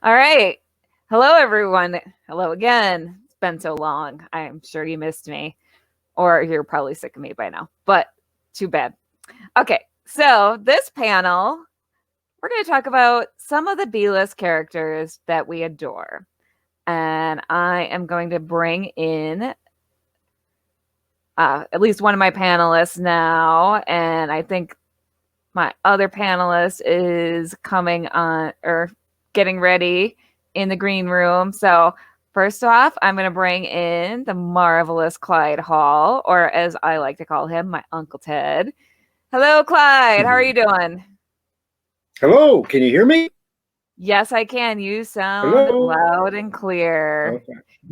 All right. Hello, everyone. Hello again. It's been so long. I'm sure you missed me, or you're probably sick of me by now, but too bad. Okay. So, this panel, we're going to talk about some of the B-list characters that we adore. And I am going to bring in at least one of my panelists now. And I think my other panelist is coming on or getting ready in the green room. So first off, I'm going to bring in the marvelous Clyde Hall, or as I like to call him, my Uncle Ted. Hello, Clyde. How are you doing? Hello. Can you hear me? Yes, I can. You sound loud and clear.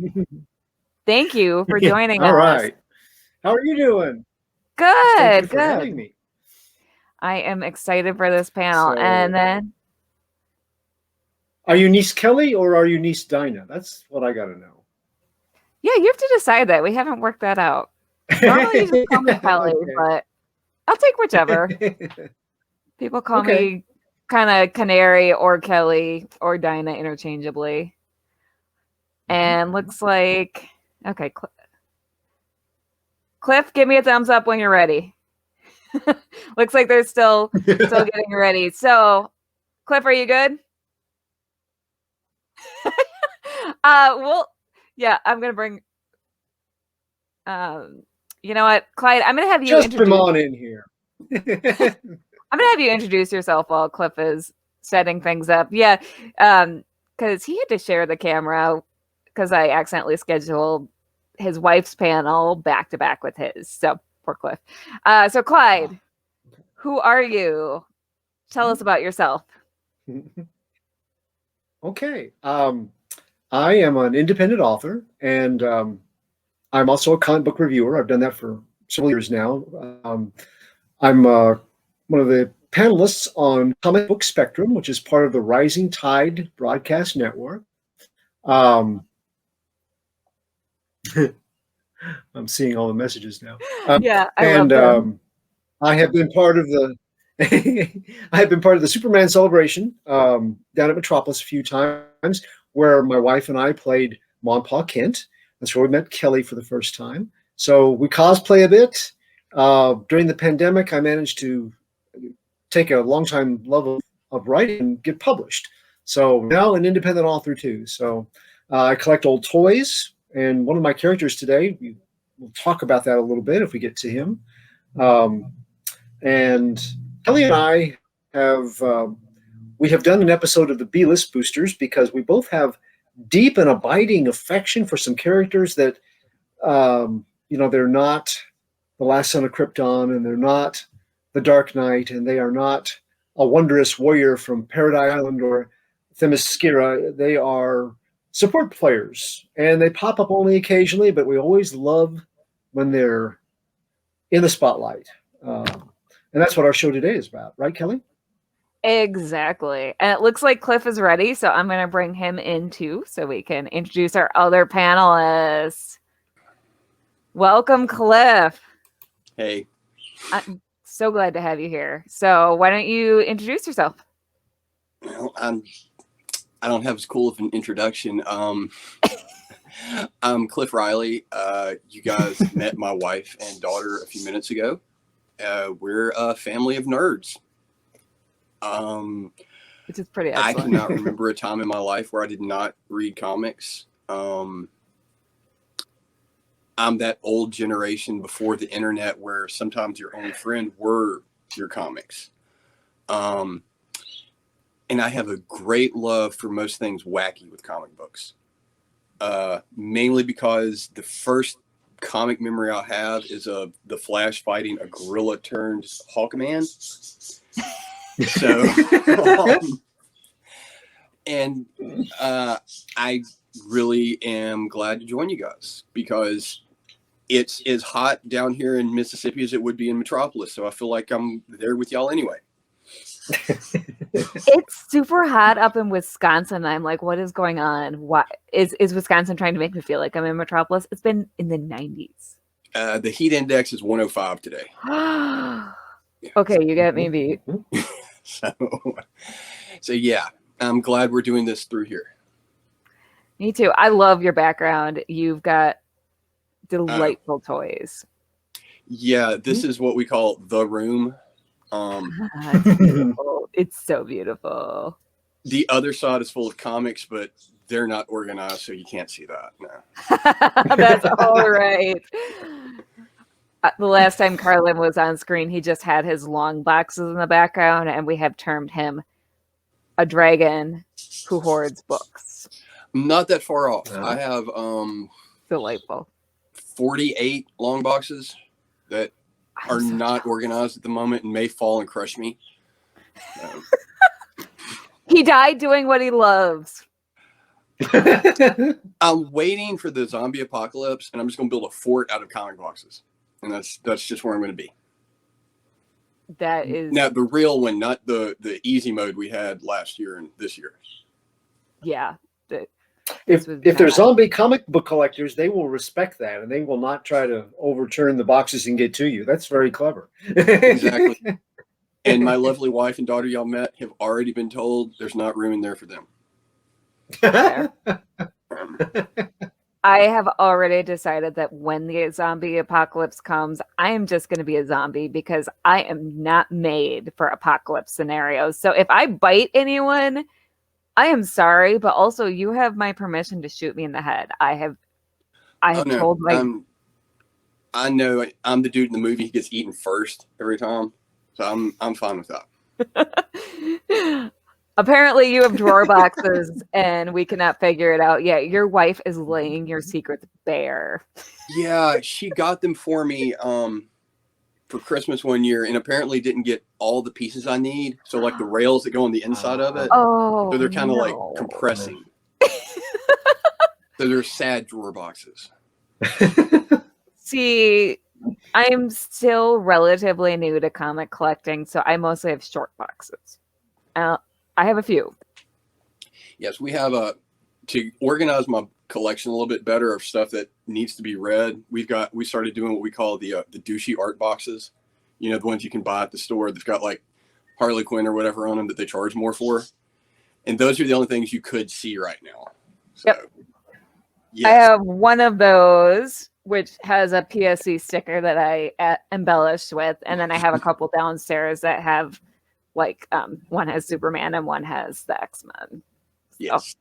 Okay. Thank you for joining us. All right. How are you doing? Good. Thank you for having me. I am excited for this panel. And then, are you niece Kelly or are you niece Dinah? That's what I got to know. Yeah, you have to decide that. We haven't worked that out. Normally you just call me Kelly, okay. But I'll take whichever. People call me kind of Canary or Kelly or Dinah interchangeably. And looks like, okay, Cliff, give me a thumbs up when you're ready. Looks like they're still getting ready. So, Cliff, are you good? Well, yeah, I'm gonna bring. You know what, Clyde? I'm gonna have you just come on in here. I'm gonna have you introduce yourself while Cliff is setting things up. Yeah, because he had to share the camera because I accidentally scheduled his wife's panel back to back with his. So poor Cliff. So Clyde, who are you? Tell us about yourself. Okay. I am an independent author, and I'm also a comic book reviewer. I've done that for several years now. I'm one of the panelists on Comic Book Spectrum, which is part of the Rising Tide Broadcast Network. I'm seeing all the messages now. Yeah, I love them. I have been part of the I have been part of the Superman celebration down at Metropolis a few times, where my wife and I played Ma and Pa Kent. That's where we met Kelly for the first time. So we cosplay a bit. During the pandemic, I managed to take a long-time love of writing and get published. So now an independent author too. So I collect old toys, and one of my characters today, we'll talk about that a little bit if we get to him. And Kelly and I have we have done an episode of the B-List Boosters because we both have deep and abiding affection for some characters that they're not the Last Son of Krypton, and they're not the Dark Knight, and they are not a wondrous warrior from Paradise Island or Themyscira. They are support players, and they pop up only occasionally, but we always love when they're in the spotlight. And that's what our show today is about. Right, Kelly? Exactly. And it looks like Cliff is ready, so I'm going to bring him in too so we can introduce our other panelists. Welcome, Cliff. Hey. I'm so glad to have you here. So why don't you introduce yourself? Well, I don't have as cool of an introduction. I'm Cliff Riley. You guys met my wife and daughter a few minutes ago. We're a family of nerds. Which is pretty excellent. I cannot remember a time in my life where I did not read comics. I'm that old generation before the internet where sometimes your only friend were your comics. And I have a great love for most things wacky with comic books. Mainly because the first comic memory I have is of the Flash fighting a gorilla turned Hawkman. So, I really am glad to join you guys because it's as hot down here in Mississippi as it would be in Metropolis. So I feel like I'm there with y'all anyway. It's super hot up in Wisconsin. I'm like, what is going on? Why is Wisconsin trying to make me feel like I'm in Metropolis? It's been in the 90s. The heat index is 105 today. Okay, you got me beat. So yeah, I'm glad we're doing this through here. Me too. I love your background. You've got delightful toys. Yeah, this is what we call the room. It's beautiful. It's so beautiful. The other side is full of comics, but they're not organized, so you can't see that. No. That's all right. The last time Carlin was on screen, he just had his long boxes in the background, and we have termed him a dragon who hoards books. Not that far off. I have Delightful 48 long boxes that are not organized at the moment and may fall and crush me. He died doing what he loves. I'm waiting for the zombie apocalypse, and I'm just going to build a fort out of comic boxes. And that's just where I'm going to be. That is now the real one, not the easy mode we had last year and this year. Yeah. If they're zombie comic book collectors, they will respect that, and they will not try to overturn the boxes and get to you. That's very clever. Exactly. And my lovely wife and daughter y'all met have already been told there's not room in there for them. I have already decided that when the zombie apocalypse comes, I am just going to be a zombie because I am not made for apocalypse scenarios. So if I bite anyone, I am sorry, but also you have my permission to shoot me in the head. I have told my... I know I'm the dude in the movie who gets eaten first every time. So I'm fine with that. Apparently you have drawer boxes and we cannot figure it out yet. Your wife is laying your secrets bare. Yeah, she got them for me for Christmas one year and apparently didn't get all the pieces I need. So like the rails that go on the inside of it. Oh, so they're kind of like compressing. So they're sad drawer boxes. See, I'm still relatively new to comic collecting, so I mostly have short boxes. I have a few. Yes, we have to organize my collection a little bit better of stuff that needs to be read. We started doing what we call the douchey art boxes. You know, the ones you can buy at the store that's got like Harley Quinn or whatever on them that they charge more for. And those are the only things you could see right now. So, yep. Yes. I have one of those, which has a PSC sticker that I embellished with. And then I have a couple downstairs that have like one has Superman and one has the X-Men. Yes. So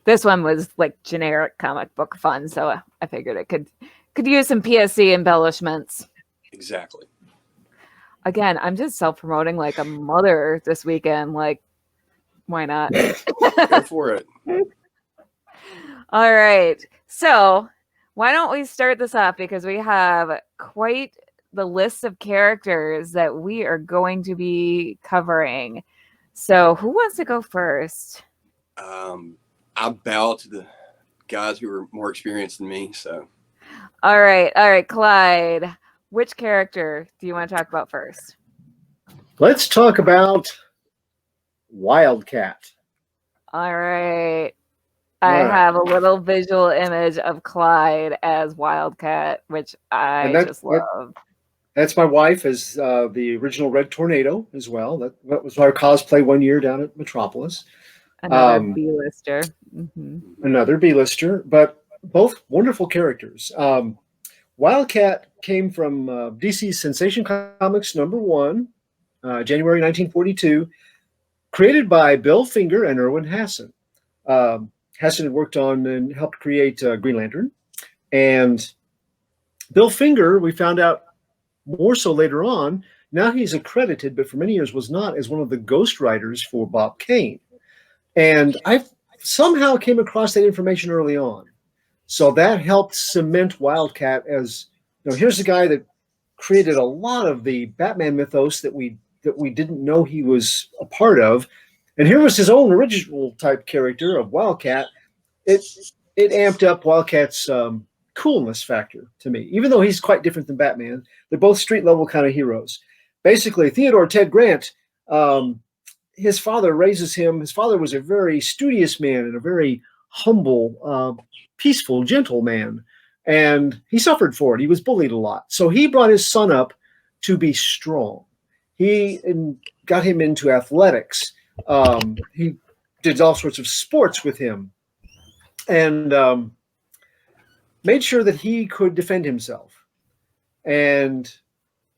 this one was like generic comic book fun. So I figured it could use some PSC embellishments. Exactly. Again, I'm just self-promoting like a mother this weekend. Like, why not? Go for it. All right. So why don't we start this off? Because we have quite the list of characters that we are going to be covering. So who wants to go first? I bow to the guys who are more experienced than me. So. All right, Clyde. Which character do you want to talk about first? Let's talk about Wildcat. All right. I have a little visual image of Clyde as Wildcat, which I just love. That's my wife as the original Red Tornado as well. That was our cosplay one year down at Metropolis. Another B-lister. Mm-hmm. Another B-lister, but both wonderful characters. Wildcat came from DC's Sensation Comics #1, January 1942, created by Bill Finger and Erwin Hassan. Hassan had worked on and helped create Green Lantern. And Bill Finger, we found out more so later on, now he's accredited, but for many years was not, as one of the ghostwriters for Bob Kane. And I somehow came across that information early on. So that helped cement Wildcat as, here's a guy that created a lot of the Batman mythos that we didn't know he was a part of. And here was his own original type character of Wildcat. It amped up Wildcat's coolness factor to me, even though he's quite different than Batman. They're both street level kind of heroes. Basically, Theodore Ted Grant, his father raises him. His father was a very studious man and a very humble, peaceful, gentle man. And he suffered for it. He was bullied a lot. So he brought his son up to be strong. He got him into athletics. He did all sorts of sports with him, and made sure that he could defend himself. And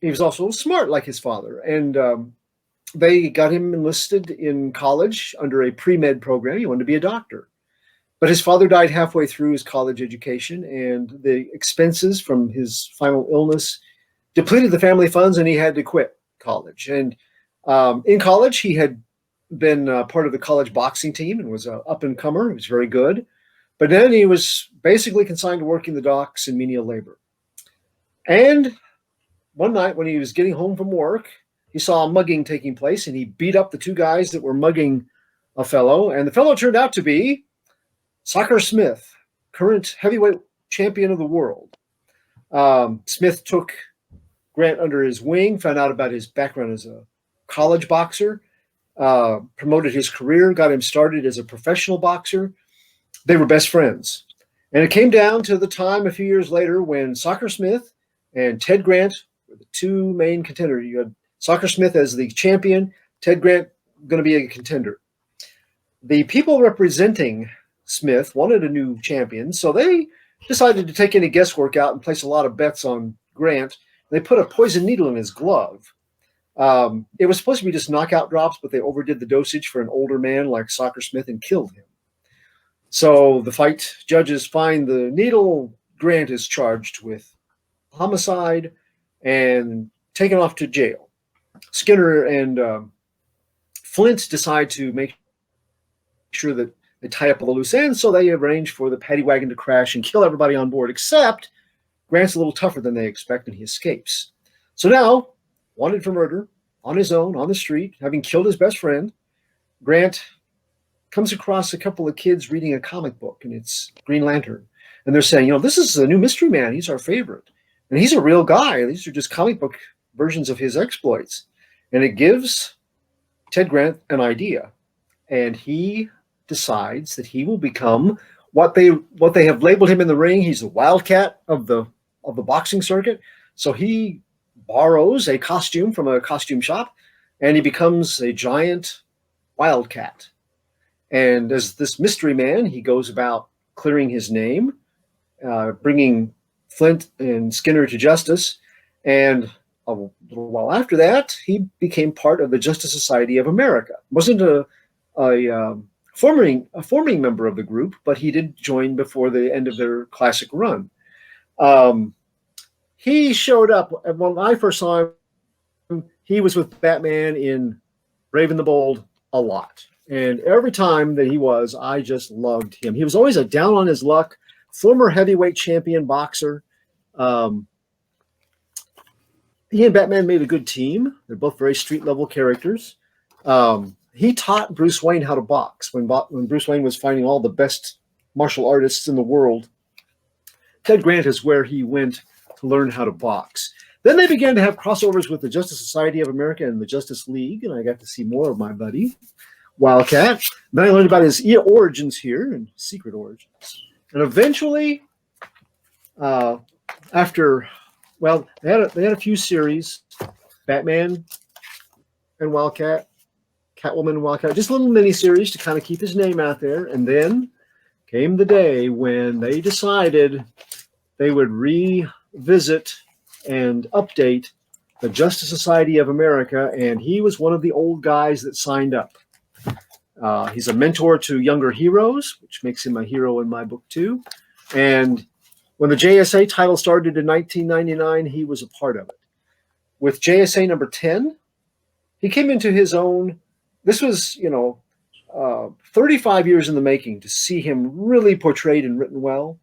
he was also smart like his father. And they got him enlisted in college under a pre-med program. He wanted to be a doctor. But his father died halfway through his college education, and the expenses from his final illness depleted the family funds, and he had to quit college. And in college, he had been part of the college boxing team and was an up-and-comer. He was very good. But then he was basically consigned to working the docks and menial labor. And one night when he was getting home from work, he saw a mugging taking place, and he beat up the two guys that were mugging a fellow. And the fellow turned out to be Zac Smith, current heavyweight champion of the world. Smith took Grant under his wing, found out about his background as a college boxer, promoted his career, got him started as a professional boxer. They were best friends. And it came down to the time a few years later when Zac Smith and Ted Grant were the two main contenders. You had Zac Smith as the champion, Ted Grant going to be a contender. The people representing Smith wanted a new champion, so they decided to take any guesswork out and place a lot of bets on Grant. They put a poison needle in his glove. It was supposed to be just knockout drops, but they overdid the dosage for an older man like Zac Smith and killed him. So the fight judges find the needle. Grant is charged with homicide and taken off to jail. Skinner and Flint decide to make sure that they tie up all the loose ends, so they arrange for the paddy wagon to crash and kill everybody on board, except Grant's a little tougher than they expect, and he escapes. So now, wanted for murder, on his own, on the street, having killed his best friend, Grant comes across a couple of kids reading a comic book, and it's Green Lantern. And they're saying, this is a new mystery man. He's our favorite. And he's a real guy. These are just comic book versions of his exploits. And it gives Ted Grant an idea. And he decides that he will become what they have labeled him in the ring. He's the wildcat of the boxing circuit. So he borrows a costume from a costume shop, and he becomes a giant wildcat. And as this mystery man, he goes about clearing his name, bringing Flint and Skinner to justice. And a little while after that, he became part of the Justice Society of America. Wasn't a forming member of the group, but he did join before the end of their classic run. He showed up, when I first saw him, he was with Batman in Brave and the Bold a lot. And every time that he was, I just loved him. He was always a down on his luck, former heavyweight champion boxer. He and Batman made a good team. They're both very street-level characters. He taught Bruce Wayne how to box. When Bruce Wayne was finding all the best martial artists in the world, Ted Grant is where he went to learn how to box. Then they began to have crossovers with the Justice Society of America and the Justice League, and I got to see more of my buddy, Wildcat. Then I learned about his origins here and secret origins. And eventually, they had a few series, Batman and Wildcat, Catwoman and Wildcat, just a little mini-series to kind of keep his name out there. And then came the day when they decided they would revisit and update the Justice Society of America, and he was one of the old guys that signed up. He's a mentor to younger heroes, which makes him a hero in my book too. And when the JSA title started in 1999, he was a part of it. With JSA number 10, he came into his own. This was, 35 years in the making to see him really portrayed and written well.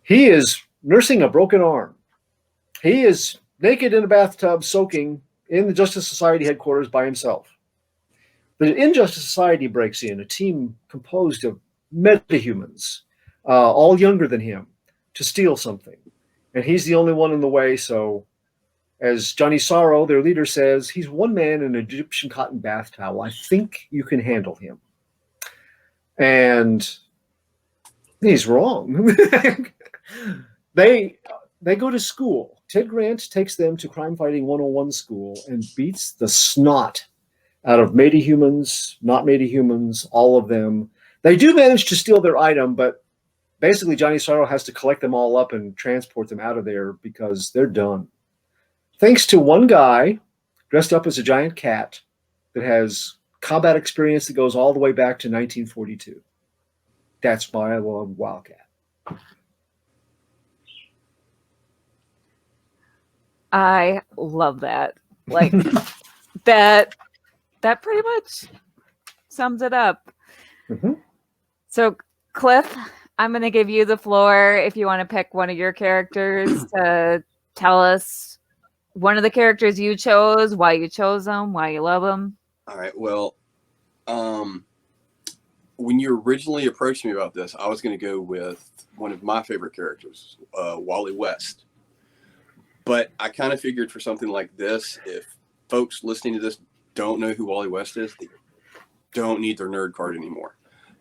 He is nursing a broken arm. He is naked in a bathtub, soaking in the Justice Society headquarters by himself. The Injustice Society breaks in, a team composed of metahumans, all younger than him, to steal something. And he's the only one in the way, so as Johnny Sorrow, their leader, says, he's one man in an Egyptian cotton bath towel. I think you can handle him. And he's wrong. They go to school. Ted Grant takes them to Crime Fighting 101 school and beats the snot out of made-humans, not made-humans, all of them. They do manage to steal their item, but basically Johnny Sorrow has to collect them all up and transport them out of there because they're done. Thanks to one guy dressed up as a giant cat that has combat experience that goes all the way back to 1942. That's why I love Wildcat. I love that. Like that pretty much sums it up. Mm-hmm. So Cliff, I'm going to give you the floor if you want to pick one of your characters to tell us one of the characters you chose, why you chose them, why you love them. All right. Well, when you originally approached me about this, I was going to go with one of my favorite characters, Wally West. But I kind of figured for something like this, if folks listening to this don't know who Wally West is, they don't need their nerd card anymore.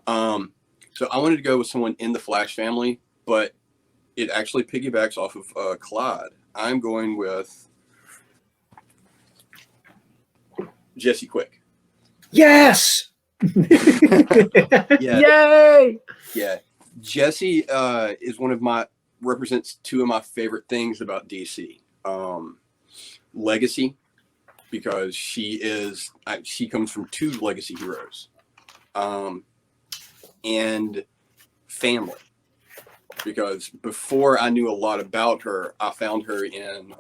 So I wanted to go with someone in the Flash family, but it actually piggybacks off of Clyde. I'm going with Jesse Quick. Yes! Yeah. Yay! Yeah. Jesse represents two of my favorite things about DC. Legacy, because she comes from two legacy heroes. And family, because before I knew a lot about her, I found her in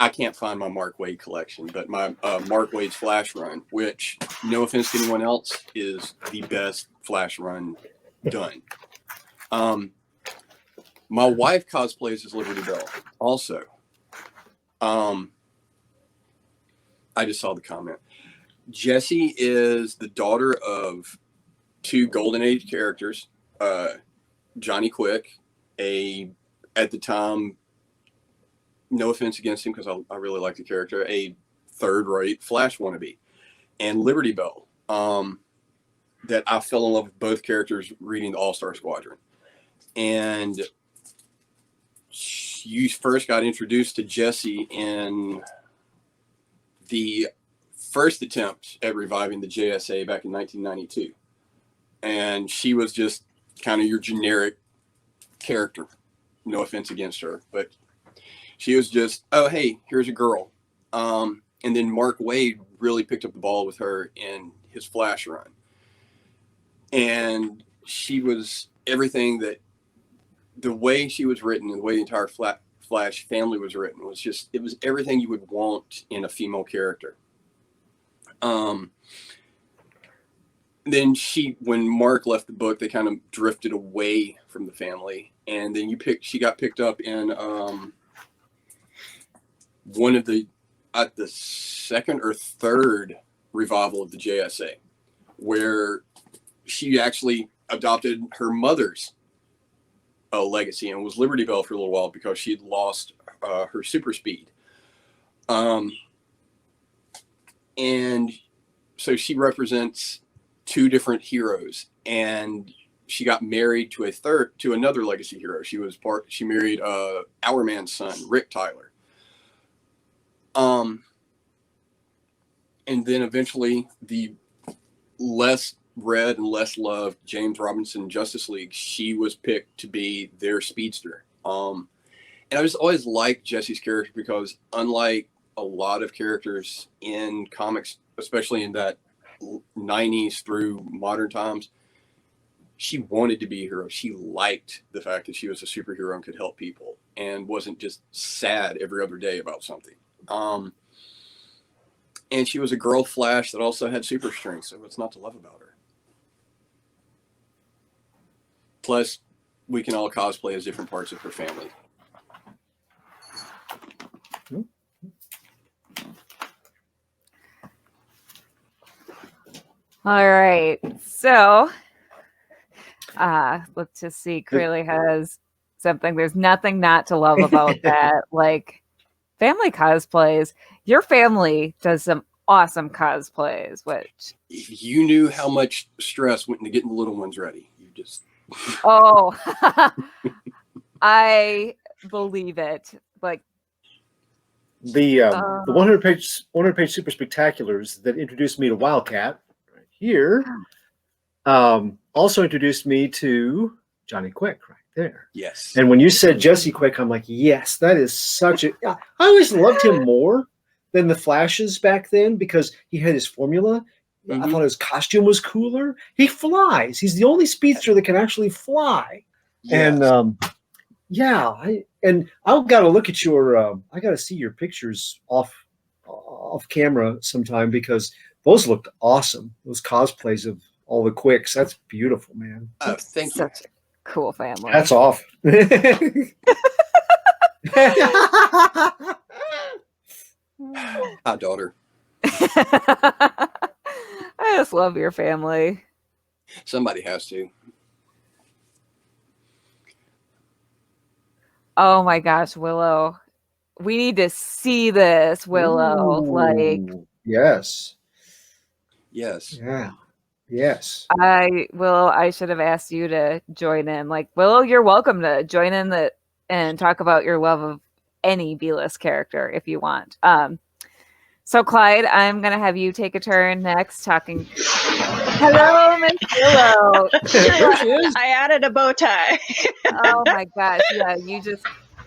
I can't find my Mark Waid collection, but my Mark Waid's Flash run, which, no offense to anyone else, is the best Flash run done. My wife cosplays as Liberty Bell also. I just saw the comment. Jessie is the daughter of two Golden Age characters, Johnny Quick, at the time, no offense against him because I really like the character, a third-rate Flash wannabe, and Liberty Bell, that I fell in love with both characters reading the All-Star Squadron. And you first got introduced to Jessie in the first attempt at reviving the JSA back in 1992. And she was just kind of your generic character. No offense against her, but she was just, oh, hey, here's a girl. And then Mark Waid really picked up the ball with her in his Flash run. And she was everything that, the way she was written and the way the entire Flash family was written was just, it was everything you would want in a female character. Then when Mark left the book, they kind of drifted away from the family. And then she got picked up in one of the second or third revival of the JSA, where she actually adopted her mother's legacy and was Liberty Bell for a little while because she'd lost her super speed. And so she represents two different heroes, and she got married to another legacy hero. She married Our Man's son, Rick Tyler. And then eventually the less read and less loved James Robinson Justice League, she was picked to be their speedster. And I just always liked Jessie's character because, unlike a lot of characters in comics, especially in that 90s through modern times, she wanted to be a hero. She liked the fact that she was a superhero and could help people and wasn't just sad every other day about something. And she was a girl Flash that also had super strength, so what's not to love about her? Plus, we can all cosplay as different parts of her family. All right. So let's just see. Clearly has something. There's nothing not to love about that. Like, family cosplays. Your family does some awesome cosplays, which If you knew how much stress went into getting the little ones ready, you just I believe it. Like, The 100 page super spectaculars that introduced me to Wildcat right here also introduced me to Johnny Quick right there. Yes. And when you said Jesse Quick, I'm like, yes, that is such a. I always loved him more than the Flashes back then because he had his formula. Mm-hmm. I thought his costume was cooler. He flies. He's the only speedster that can actually fly. Yes. And I've got to look at your. I got to see your pictures off camera sometime because those looked awesome. Those cosplays of all the Quicks. That's beautiful, man. Oh, thank you. Such a cool family. That's off. Hi, daughter. I just love your family. Somebody has to. Oh my gosh, Willow. We need to see this, Willow. Ooh, like yes. Yes. Yeah. Yes. I should have asked you to join in. Like, Willow, you're welcome to join in and talk about your love of any B-list character if you want. So Clyde, I'm gonna have you take a turn next talking. Hello, Miss Willow. There she is. I added a bow tie. Oh my gosh, yeah,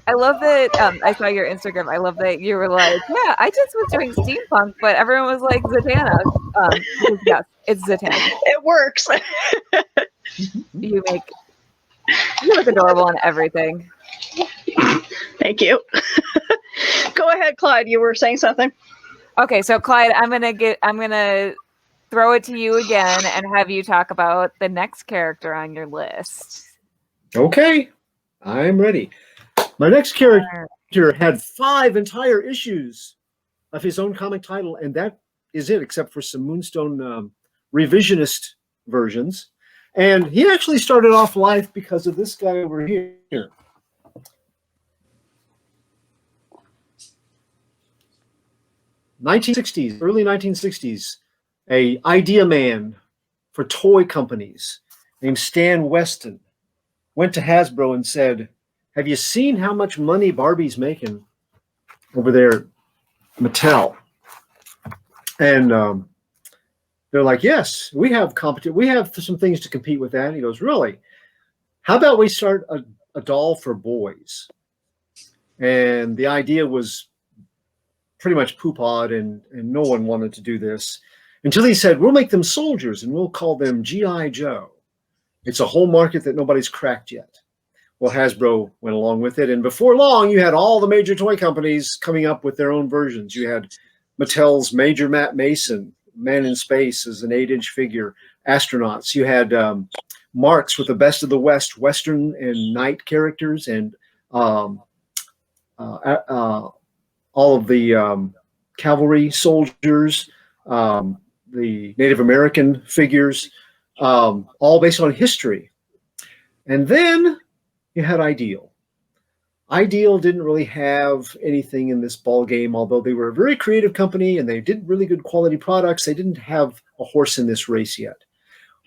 I love that. I saw your Instagram. I love that you were like, yeah, I just was doing steampunk, but everyone was like Zatanna. Yes, it's Zatanna. It works. You look adorable and everything. Thank you. Go ahead, Clyde. You were saying something. Okay, so Clyde, I'm gonna throw it to you again and have you talk about the next character on your list. Okay. I'm ready. My next character had 5 entire issues of his own comic title, and that is it, except for some Moonstone revisionist versions. And he actually started off life because of this guy over here. 1960s, early 1960s, a idea man for toy companies named Stan Weston went to Hasbro and said, have you seen how much money Barbie's making over there at Mattel? And they're like, yes, we have some things to compete with that. And he goes, really? How about we start a doll for boys? And the idea was pretty much poo-pawed, and no one wanted to do this until he said, we'll make them soldiers and we'll call them G.I. Joe. It's a whole market that nobody's cracked yet. Well, Hasbro went along with it, and before long, you had all the major toy companies coming up with their own versions. You had Mattel's Major Matt Mason, Man in Space as an 8-inch figure, astronauts. You had Marks with the Best of the West, Western and Night characters, and all of the cavalry soldiers, the Native American figures, all based on history. And then you had Ideal. Ideal didn't really have anything in this ball game, although they were a very creative company and they did really good quality products. They didn't have a horse in this race yet.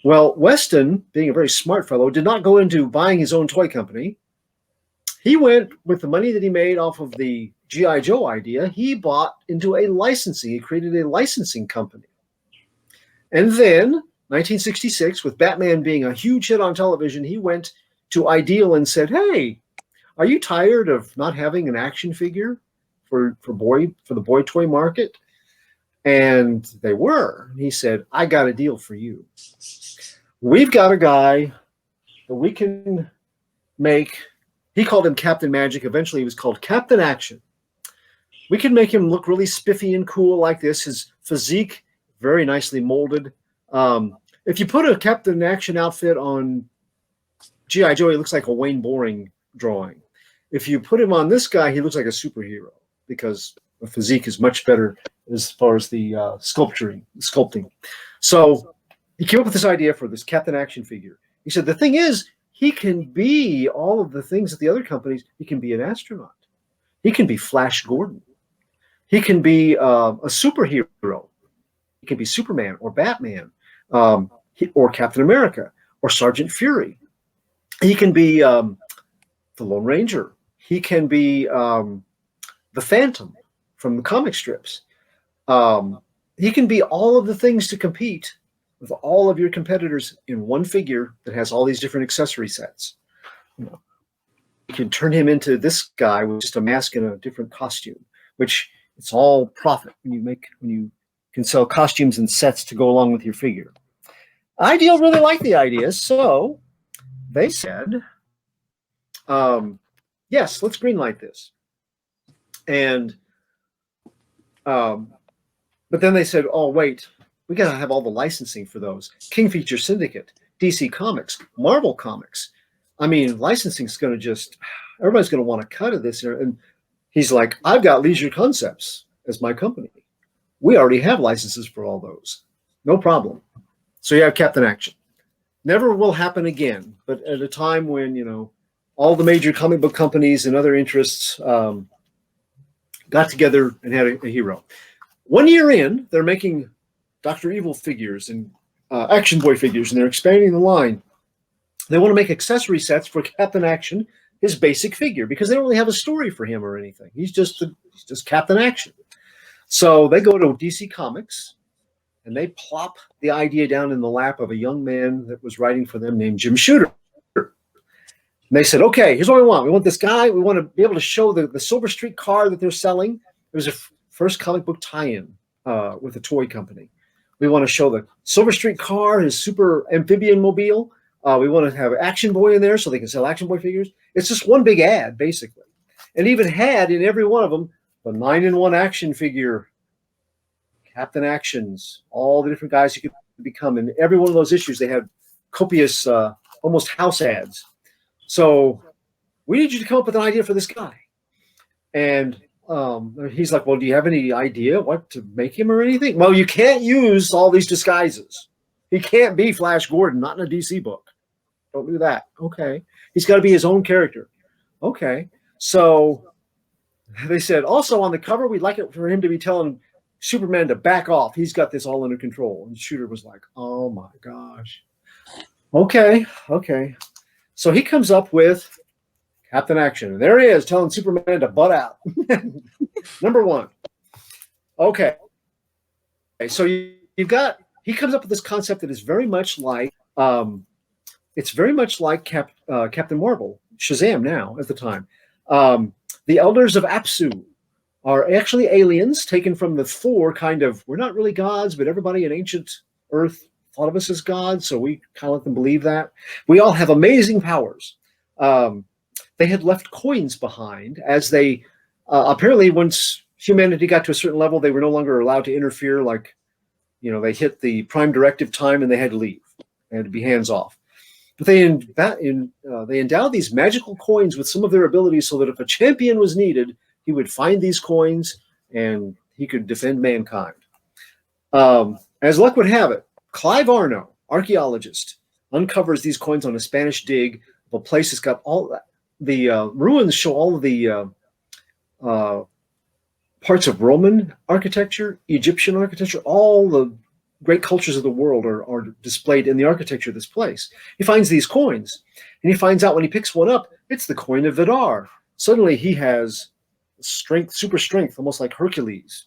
Well, Weston, being a very smart fellow, did not go into buying his own toy company. He went with the money that he made off of the G.I. Joe idea. He bought into a licensing. He created a licensing company. And then, 1966, with Batman being a huge hit on television, he went to Ideal and said, hey, are you tired of not having an action figure for the boy toy market? And they were. He said, I got a deal for you. We've got a guy that we can make. He called him Captain Magic. Eventually, he was called Captain Action. We can make him look really spiffy and cool like this. His physique, very nicely molded. If you put a Captain Action outfit on G.I. Joe, he looks like a Wayne Boring drawing. If you put him on this guy, he looks like a superhero because the physique is much better as far as the sculpting. So he came up with this idea for this Captain Action figure. He said, the thing is, he can be all of the things that the other companies, he can be an astronaut. He can be Flash Gordon. He can be a superhero. He can be Superman or Batman or Captain America or Sergeant Fury. He can be the Lone Ranger. He can be the Phantom from the comic strips. He can be all of the things to compete with all of your competitors in one figure that has all these different accessory sets. You know, you can turn him into this guy with just a mask and a different costume, which it's all profit when you can sell costumes and sets to go along with your figure. Ideal really liked the idea, so they said, yes, let's greenlight this. And but then they said, oh, wait, we got to have all the licensing for those. King Feature Syndicate, DC Comics, Marvel Comics. I mean, licensing is going to everybody's going to want a cut of this. And he's like, I've got Leisure Concepts as my company. We already have licenses for all those. No problem. So you have Captain Action. Never will happen again, but at a time when, you know, all the major comic book companies and other interests got together and had a hero. 1 year in, they're making Dr. Evil figures and Action Boy figures, and they're expanding the line. They want to make accessory sets for Captain Action, his basic figure, because they don't really have a story for him or anything. He's just Captain Action. So they go to DC Comics, and they plop the idea down in the lap of a young man that was writing for them named Jim Shooter. And they said, okay, here's what we want. We want this guy. We want to be able to show the Silver Streak car that they're selling. It was a first comic book tie-in with a toy company. We want to show the Silver Streak car, his super amphibian mobile. We want to have Action Boy in there so they can sell Action Boy figures. It's just one big ad, basically. And even had in every one of them the 9-in-1 action figure, Captain Actions, all the different guys you could become. In every one of those issues, they had copious, almost house ads. So we need you to come up with an idea for this guy. And he's like, well, do you have any idea what to make him or anything? Well, you can't use all these disguises. He can't be Flash Gordon, not in a DC book. Don't do that. Okay. He's got to be his own character. Okay. So they said, also on the cover, we'd like it for him to be telling Superman to back off. He's got this all under control. And Shooter was like, oh my gosh. Okay. So he comes up with Captain Action. And there he is telling Superman to butt out. Number one. Okay. So you've got, he comes up with this concept that is very much like, it's very much like Captain Marvel, Shazam now at the time. The Elders of Apsu are actually aliens taken from the Thor kind of, we're not really gods, but everybody in ancient Earth thought of us as gods, so we kind of let them believe that. We all have amazing powers. They had left coins behind as they, apparently once humanity got to a certain level, they were no longer allowed to interfere. Like, you know, they hit the prime directive time and they had to leave. They had to be hands off. But they endowed these magical coins with some of their abilities so that if a champion was needed, he would find these coins and he could defend mankind. As luck would have it, Clive Arno, archaeologist, uncovers these coins on a Spanish dig of a place that's got all the ruins show all of the parts of Roman architecture, Egyptian architecture, all the great cultures of the world are displayed in the architecture of this place. He finds these coins, and he finds out when he picks one up, it's the coin of Vidar. Suddenly he has strength, super strength, almost like Hercules.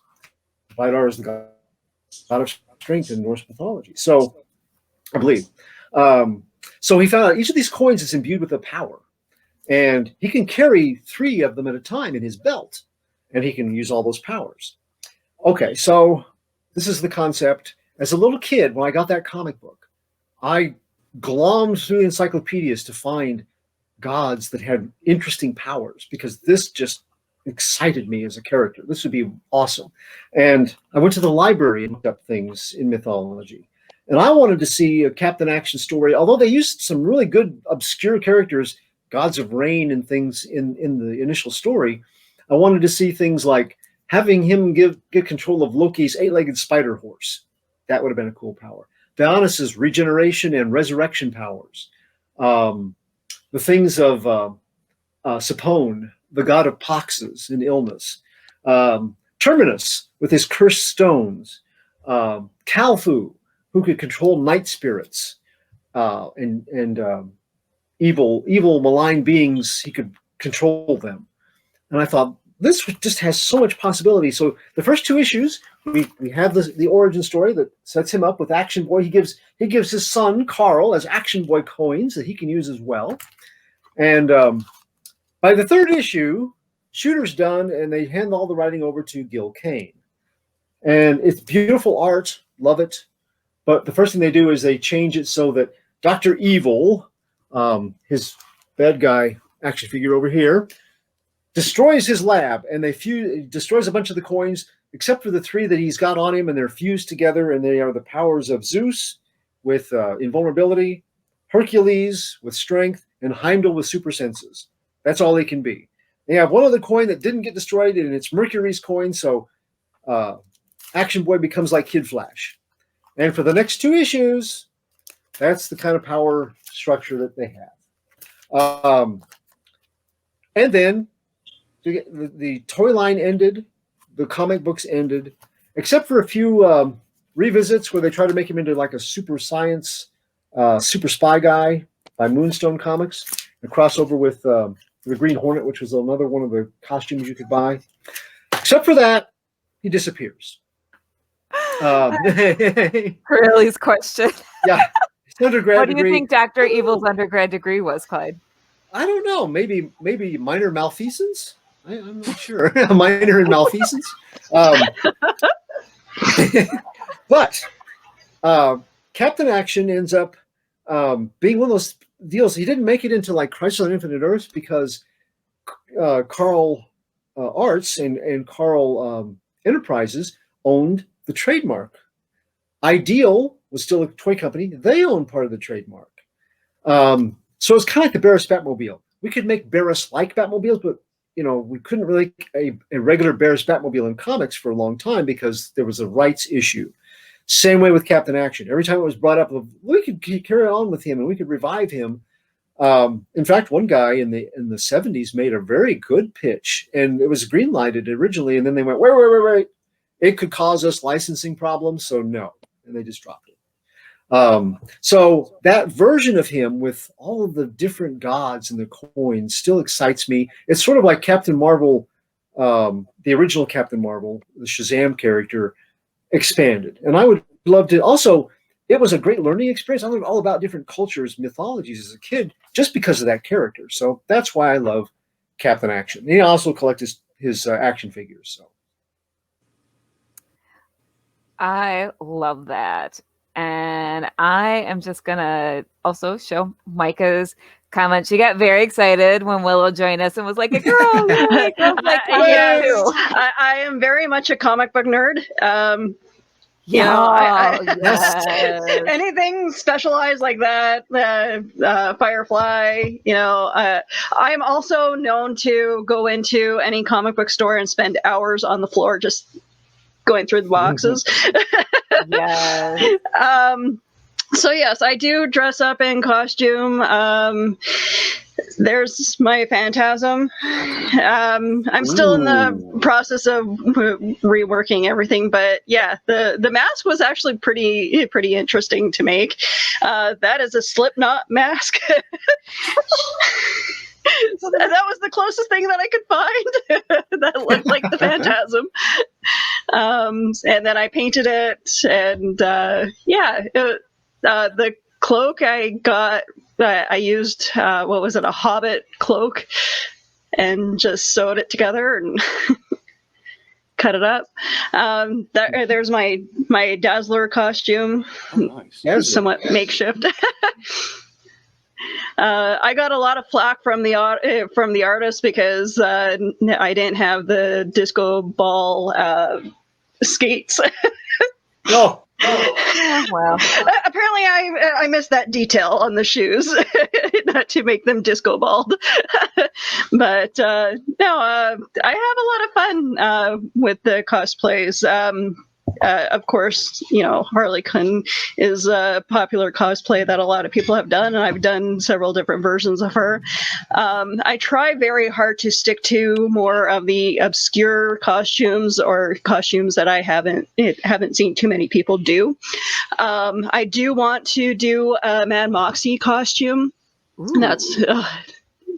Vidar is the god of strength in Norse mythology. So, I believe. So he found out each of these coins is imbued with a power, and he can carry 3 of them at a time in his belt, and he can use all those powers. Okay, so this is the concept. As a little kid, when I got that comic book, I glommed through the encyclopedias to find gods that had interesting powers because this just excited me as a character. This would be awesome. And I went to the library and looked up things in mythology. And I wanted to see a Captain Action story, although they used some really good obscure characters, gods of rain and things in the initial story. I wanted to see things like having him get control of Loki's 8-legged spider horse. That would have been a cool power. Dionysus' regeneration and resurrection powers. The things of Sapone, the god of poxes and illness. Terminus with his cursed stones. Kalfu, who could control night spirits and evil malign beings. He could control them. And I thought this just has so much possibility. So the first 2 issues, we have the origin story that sets him up with Action Boy. He gives his son Carl as Action Boy coins that he can use as well. And by the 3rd issue, Shooter's done, and they hand all the writing over to Gil Kane. And it's beautiful art, love it. But the first thing they do is they change it so that Dr. Evil, his bad guy action figure over here, destroys his lab, and destroys a bunch of the coins, except for the 3 that he's got on him, and they're fused together, and they are the powers of Zeus with invulnerability, Hercules with strength, and Heimdall with super senses. That's all they can be. They have one other coin that didn't get destroyed, and it's Mercury's coin, so Action Boy becomes like Kid Flash. And for the next 2 issues, that's the kind of power structure that they have. And then the toy line ended, the comic books ended, except for a few revisits where they try to make him into like a super science, super spy guy by Moonstone Comics, a crossover with the Green Hornet, which was another one of the costumes you could buy. Except for that, he disappears. Riley's question. Yeah. His undergrad What do you degree, think Dr. Evil's undergrad degree was, Clyde? I don't know. Maybe minor malfeasance. I'm not sure. Minor in malfeasance. But Captain Action ends up being one of those deals. He didn't make it into like Crisis on Infinite Earths because Carl Arts and Carl Enterprises owned the trademark. Ideal was still a toy company. They owned part of the trademark. So it's kind of like the Barris Batmobile. We could make Barris-like Batmobiles, but we couldn't really make a regular Barris Batmobile in comics for a long time because there was a rights issue. Same way with Captain Action. Every time it was brought up, we could carry on with him and we could revive him. In fact, one guy in the 70s made a very good pitch, and it was green-lighted originally, and then they went, wait. It could cause us licensing problems, so no. And they just dropped it. So that version of him with all of the different gods and the coins still excites me. It's sort of like Captain Marvel, the original Captain Marvel, the Shazam character, expanded. And I would love to also, it was a great learning experience. I learned all about different cultures, mythologies as a kid, just because of that character. So that's why I love Captain Action. And he also collects his action figures. So I love that. And I am just going to also show Micah's comment. She got very excited when Willow joined us and was like, a girl, yay, girls like Yes, too. I am very much a comic book nerd. Yes. Anything specialized like that, Firefly, I'm also known to go into any comic book store and spend hours on the floor just going through the boxes. Yes. So yes, I do dress up in costume. There's my Phantasm. I'm still in the process of reworking everything, but yeah, the mask was actually pretty interesting to make. That is a Slipknot mask. That was the closest thing that I could find that looked like the Phantasm. And then I painted it, and the cloak I got, I used, a Hobbit cloak, and just sewed it together and cut it up. There's my Dazzler costume, Nice. somewhat makeshift. I got a lot of flack from the artist because I didn't have the disco ball skates. no. Well, Apparently, I missed that detail on the shoes, not to make them disco balled. But I have a lot of fun with the cosplays. Of course, Harley Quinn is a popular cosplay that a lot of people have done, and I've done several different versions of her. I try very hard to stick to more of the obscure costumes or costumes that I haven't seen too many people do. I do want to do a Mad Moxie costume. ooh. That's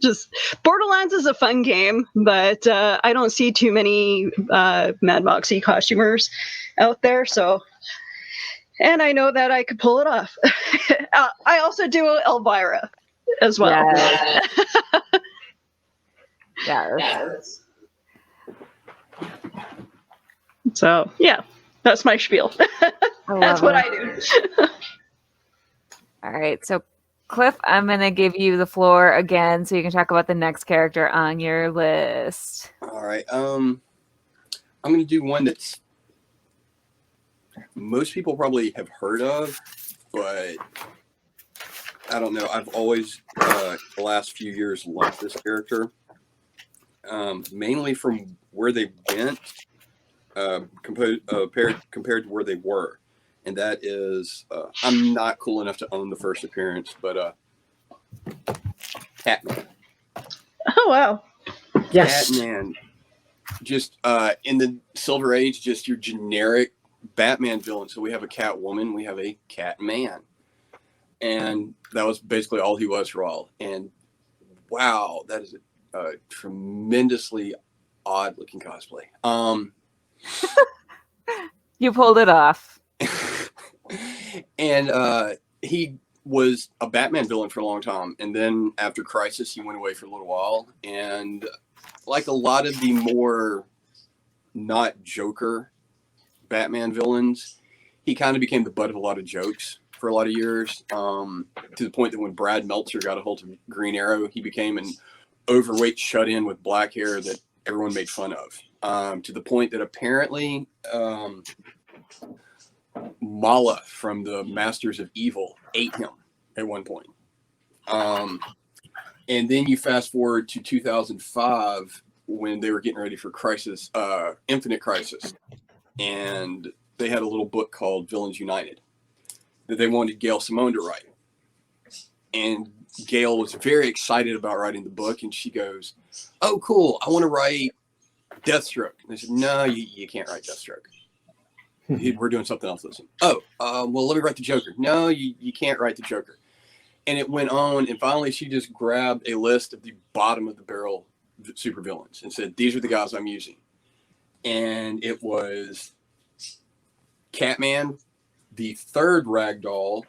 just Borderlands is a fun game, but I don't see too many Mad Moxie costumers out there. So, and I know that I could pull it off. I also do Elvira as well. Yes. So yeah, that's my spiel. That's what I do. All right, so Cliff, I'm going to give you the floor again so you can talk about the next character on your list. All right. I'm going to do one that's most people probably have heard of, but I don't know. I've always, the last few years, loved this character, mainly from where they went compared to where they were. And that is, I'm not cool enough to own the first appearance, but Catman. Oh, wow. Yes. Catman, just in the Silver Age, just your generic Batman villain. So we have a Catwoman, we have a Catman. And that was basically all he was for all. And wow, that is a tremendously odd looking cosplay. You pulled it off. And he was a Batman villain for a long time. And then after Crisis, he went away for a little while. And like a lot of the more not Joker Batman villains, he kind of became the butt of a lot of jokes for a lot of years, to the point that when Brad Meltzer got a hold of Green Arrow, he became an overweight shut-in with black hair that everyone made fun of, to the point that apparently Mala from the Masters of Evil ate him at one point. And then you fast forward to 2005 when they were getting ready for Crisis, Infinite Crisis, and they had a little book called Villains United that they wanted Gail Simone to write. And Gail was very excited about writing the book, and she goes, "Oh, cool, I want to write Deathstroke." And they said, "No, you can't write Deathstroke. We're doing something else." Listen. "Oh, well, let me write the Joker." "No, you can't write the Joker." And it went on, and finally she just grabbed a list of the bottom of the barrel supervillains and said, "These are the guys I'm using." And it was Catman, the third Ragdoll,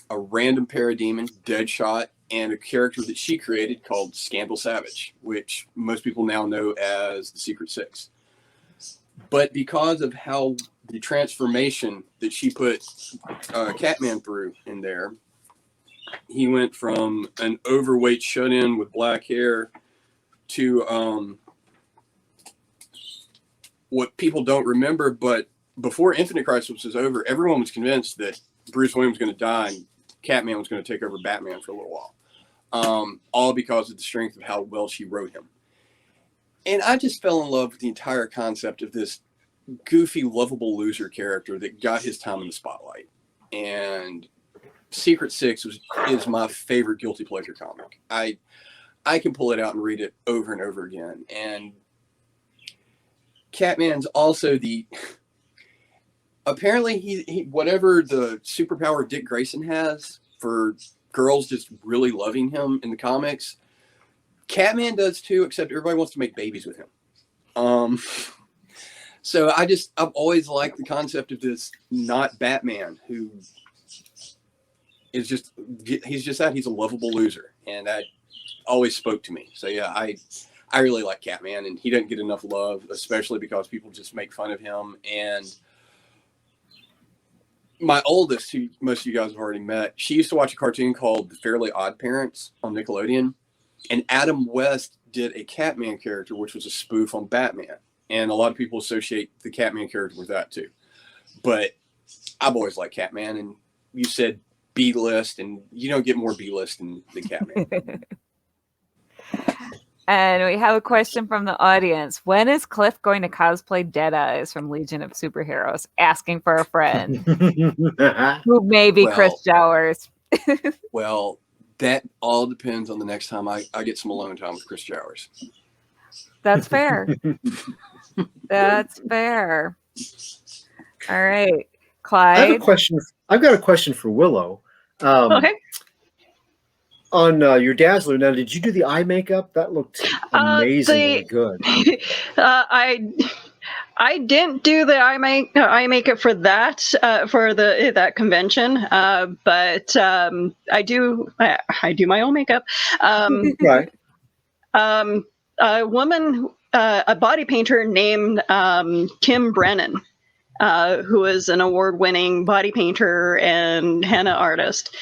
a random parademon, Deadshot, and a character that she created called Scandal Savage, which most people now know as the Secret Six. But because of how the transformation that she put Catman through in there, he went from an overweight shut-in with black hair to what people don't remember, but before Infinite Crisis was over, everyone was convinced that Bruce Wayne was going to die and Catman was going to take over Batman for a little while, all because of the strength of how well she wrote him. And I just fell in love with the entire concept of this goofy, lovable loser character that got his time in the spotlight. And Secret Six is my favorite guilty pleasure comic. I can pull it out and read it over and over again. And Catman's also apparently he whatever the superpower Dick Grayson has for girls just really loving him in the comics, Catman does too, except everybody wants to make babies with him. So I've always liked the concept of this not Batman who is he's a lovable loser, and that always spoke to me. So yeah, I really like Catman, and he doesn't get enough love, especially because people just make fun of him. And my oldest, who most of you guys have already met, she used to watch a cartoon called The Fairly Odd Parents on Nickelodeon. And Adam West did a Catman character, which was a spoof on Batman. And a lot of people associate the Catman character with that too. But I've always liked Catman, and you said B-list, and you don't get more B-list than Catman. And we have a question from the audience. When is Cliff going to cosplay Deadeyes from Legion of Superheroes? Asking for a friend. Who may be Chris Jowers. Well, that all depends on the next time I get some alone time with Chris Jowers. That's fair. That's fair. All right. Clyde. I've got a question for Willow. Okay. on your Dazzler. Now, did you do the eye makeup? That looked amazingly good. I didn't do the eye makeup for that for that convention, but I do my own makeup. Right. A woman, a body painter named Kim Brennan, who is an award-winning body painter and henna artist.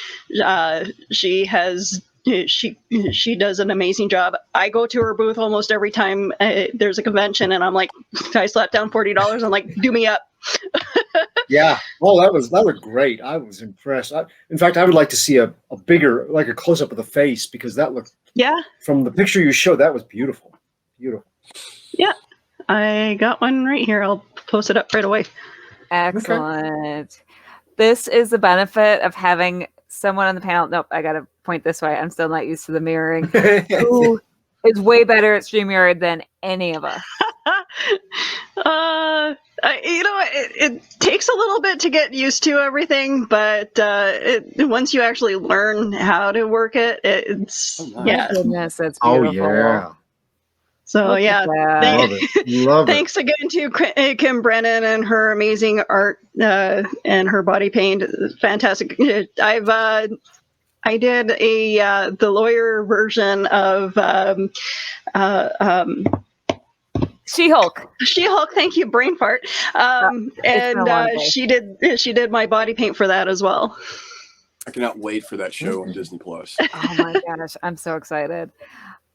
She does an amazing job. I go to her booth almost every time there's a convention, and I'm like, I slapped down $40. I'm like, do me up. Yeah. Oh, that looked great. I was impressed. In fact, I would like to see a bigger, like a close up of the face, because that looked. Yeah. From the picture you showed, that was beautiful. Beautiful. Yeah. I got one right here. I'll post it up right away. Excellent. Okay. This is the benefit of having someone on the panel. Nope, I got to point this way. I'm still not used to the mirroring. Who is way better at StreamYard than any of us? It takes a little bit to get used to everything, but once you actually learn how to work it, it's yeah. Goodness, that's beautiful. Oh yeah. So Look yeah, Love thanks again to Kim Brennan and her amazing art and her body paint. Fantastic. I did the lawyer version of She-Hulk. She-Hulk, thank you, brain fart. She did my body paint for that as well. I cannot wait for that show on Disney Plus. Oh my gosh, I'm so excited.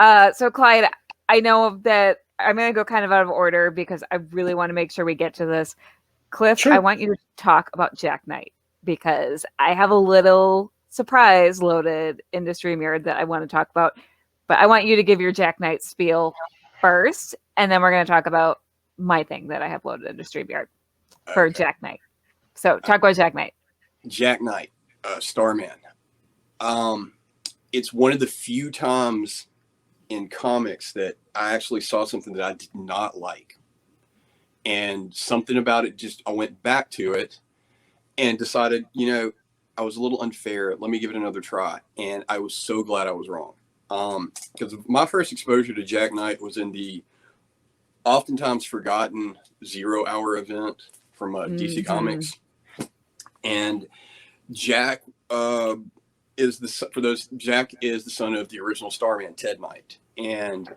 So Clyde, I know that I'm going to go kind of out of order because I really want to make sure we get to this. Cliff, sure. I want you to talk about Jack Knight because I have a little surprise loaded into StreamYard that I want to talk about, but I want you to give your Jack Knight spiel first, and then we're going to talk about my thing that I have loaded into StreamYard for Jack Knight. So talk about Jack Knight. Jack Knight, Starman. It's one of the few times in comics that I actually saw something that I did not like. And something about it I went back to it and decided, I was a little unfair. Let me give it another try. And I was so glad I was wrong. Because my first exposure to Jack Knight was in the oftentimes forgotten 0 Hour event from DC Comics. And Jack is the son of the original Starman, Ted Knight. And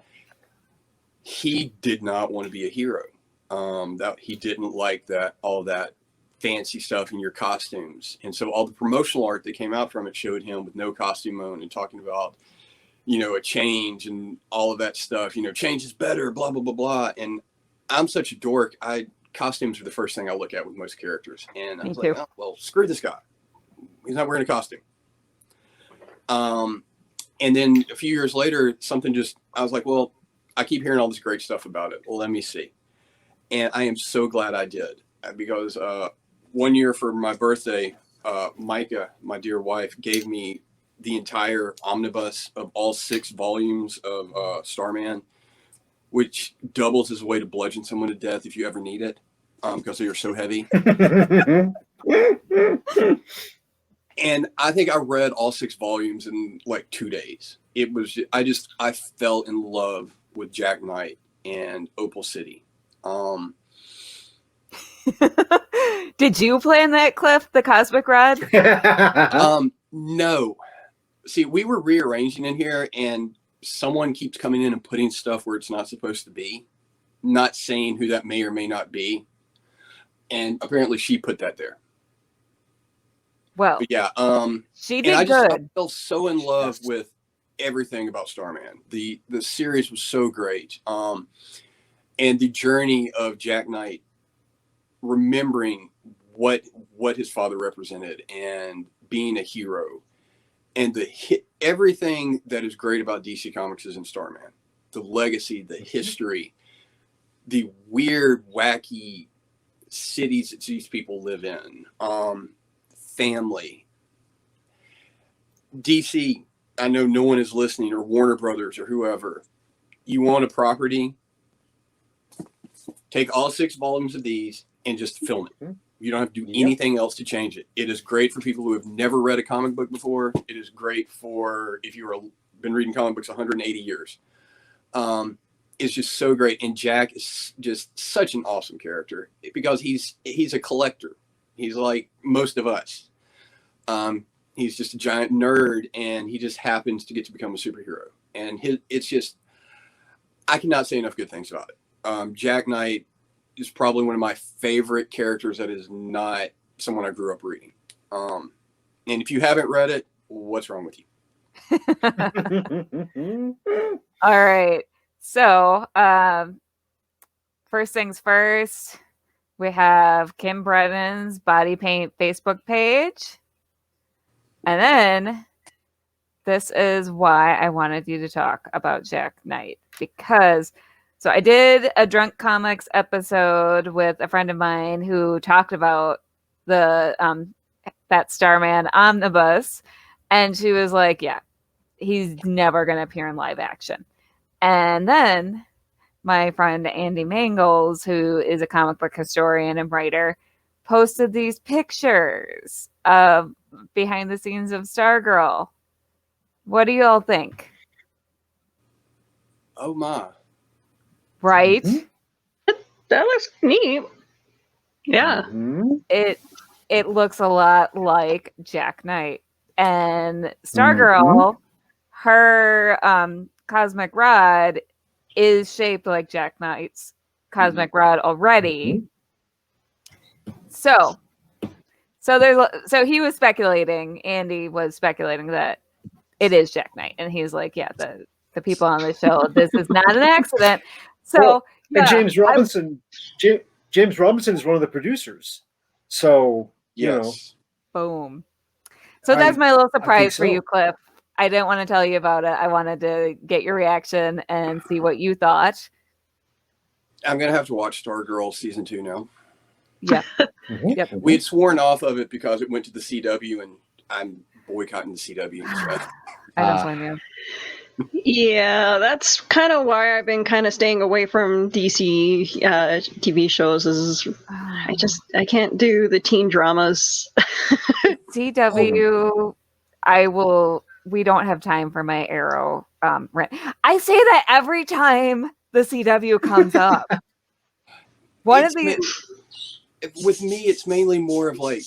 he did not want to be a hero. That he didn't like all that fancy stuff in your costumes. And so all the promotional art that came out from it showed him with no costume on and talking about, a change and all of that stuff, change is better, blah, blah, blah, blah. And I'm such a dork. Costumes are the first thing I look at with most characters. And I was like, oh, well, screw this guy. He's not wearing a costume. And then a few years later, I was like, well, I keep hearing all this great stuff about it. Well, let me see. And I am so glad I did because 1 year for my birthday, Micah, my dear wife, gave me the entire omnibus of all 6 volumes of Starman, which doubles as a way to bludgeon someone to death if you ever need it, because you're so heavy. And I think I read all 6 volumes in like 2 days. I fell in love with Jack Knight and Opal City. Did you play in that, Cliff, the Cosmic Rod? No. See, we were rearranging in here and someone keeps coming in and putting stuff where it's not supposed to be, not saying who that may or may not be. And apparently she put that there. Well, but yeah, she did good. I fell so in love with everything about Starman. The series was so great. And the journey of Jack Knight, remembering what his father represented and being a hero, and everything that is great about DC Comics is in Starman. The legacy, the history, the weird, wacky cities that these people live in, family. DC, I know no one is listening, or Warner Brothers or whoever. You want a property? Take all 6 volumes of these and just film it. You don't have to do Yep. anything else to change it. It is great for people who have never read a comic book before. It is great for if you've been reading comic books 180 years. It's just so great. And Jack is just such an awesome character because he's a collector. He's like most of us. He's just a giant nerd, and he just happens to get to become a superhero. And it's just, I cannot say enough good things about it. Jack Knight is probably one of my favorite characters that is not someone I grew up reading. And if you haven't read it, what's wrong with you? All right. So, first things first, we have Kim Brennan's Body Paint Facebook page. And then this is why I wanted you to talk about Jack Knight, because so I did a Drunk Comics episode with a friend of mine who talked about the that Starman omnibus, and she was like, yeah, he's never going to appear in live action. And then my friend Andy Mangles, who is a comic book historian and writer, posted these pictures of behind the scenes of Stargirl. What do you all think? Oh my. Right? Mm-hmm. That looks neat. Yeah. Mm-hmm. It looks a lot like Jack Knight. And Stargirl, her cosmic rod is shaped like Jack Knight's cosmic rod already. So he was speculating, Andy was speculating that it is Jack Knight. And he's like, yeah, the people on the show, this is not an accident. So Well, yeah, and James Robinson is one of the producers. So, Yes. boom. So that's my little I think surprise for so. you, Cliff. I didn't want to tell you about it. I wanted to get your reaction and see what you thought. I'm going to have to watch Stargirl season 2 now. Yeah. Mhm. Yep. We had sworn off of it because it went to the CW, and I'm boycotting the CW. So. I don't blame you. Yeah, that's kind of why I've been kind of staying away from DC TV shows. Is I can't do the teen dramas. CW, we don't have time for my Arrow rant. I say that every time the CW comes up. With me, it's mainly more of like,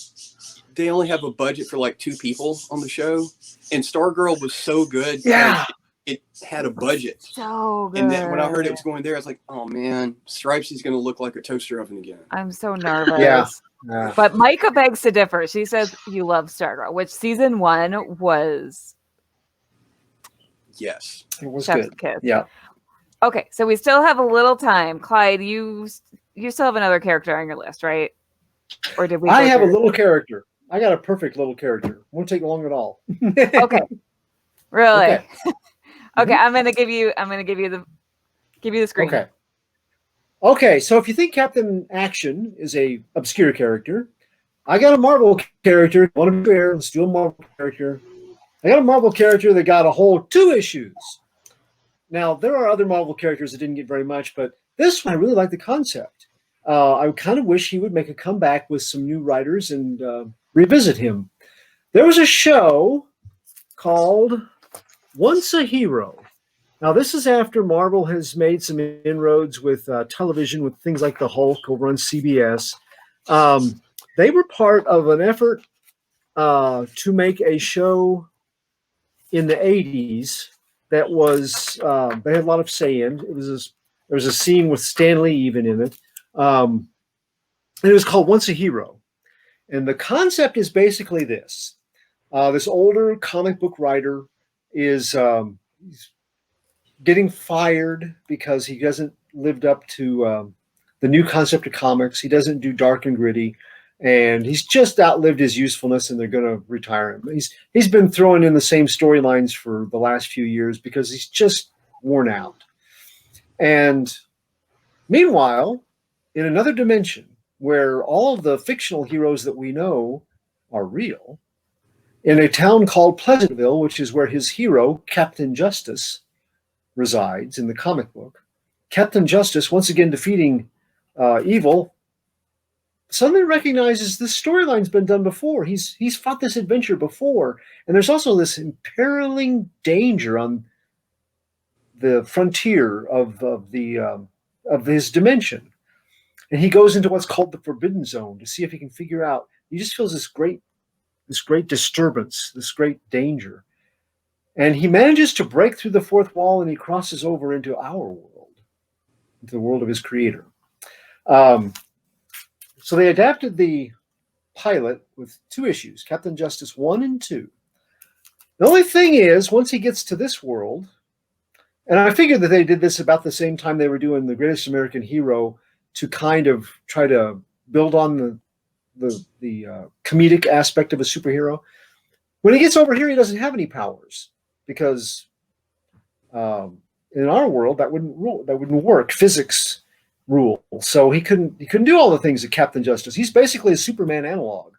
they only have a budget for like 2 people on the show. And Stargirl was so good. Yeah. It had a budget. So good. And then when I heard it was going there, I was like, oh man, Stripes is going to look like a toaster oven again. I'm so nervous. Yeah. But Micah begs to differ. She says you love Stargirl, which season 1 was Yes. It was Chef's good. Kiss. Yeah. Okay, so we still have a little time. Clyde, you still have another character on your list, right? Or did we? I have a little character. I got a perfect little character. Won't take long at all. Okay. Really? Okay. Okay, I'm gonna give you the screen. Okay, so if you think Captain Action is a obscure character, I got a Marvel character. Want to be fair? Let's do a Marvel character. I got a Marvel character that got a whole 2 issues. Now, there are other Marvel characters that didn't get very much, but this one, I really like the concept. I kind of wish he would make a comeback with some new writers and revisit him. There was a show called Once a Hero. Now, this is after Marvel has made some inroads with television, with things like the Hulk over on CBS. They were part of an effort to make a show in the 80s that was, they had a lot of say in. There was a scene with Stan Lee even in it. And it was called Once a Hero. And the concept is basically this. This older comic book writer is he's getting fired because he hasn't lived up to the new concept of comics. He doesn't do dark and gritty, and he's just outlived his usefulness, and they're going to retire him. He's been throwing in the same storylines for the last few years because he's just worn out. And meanwhile, in another dimension where all of the fictional heroes that we know are real, in a town called Pleasantville, which is where his hero, Captain Justice, resides in the comic book. Captain Justice, once again defeating evil, suddenly recognizes this storyline's been done before. He's fought this adventure before, and there's also this imperiling danger on the frontier of his dimension, and he goes into what's called the Forbidden Zone to see if he can figure out. He just feels this great disturbance, this great danger, and he manages to break through the fourth wall, and he crosses over into our world, into the world of his creator. So they adapted the pilot with 2 issues, Captain Justice 1 and 2. The only thing is, once he gets to this world, and I figured that they did this about the same time they were doing The Greatest American Hero to kind of try to build on the comedic aspect of a superhero. When he gets over here, he doesn't have any powers because in our world that wouldn't work. Physics rule. So he couldn't do all the things that Captain Justice. He's basically a Superman analog.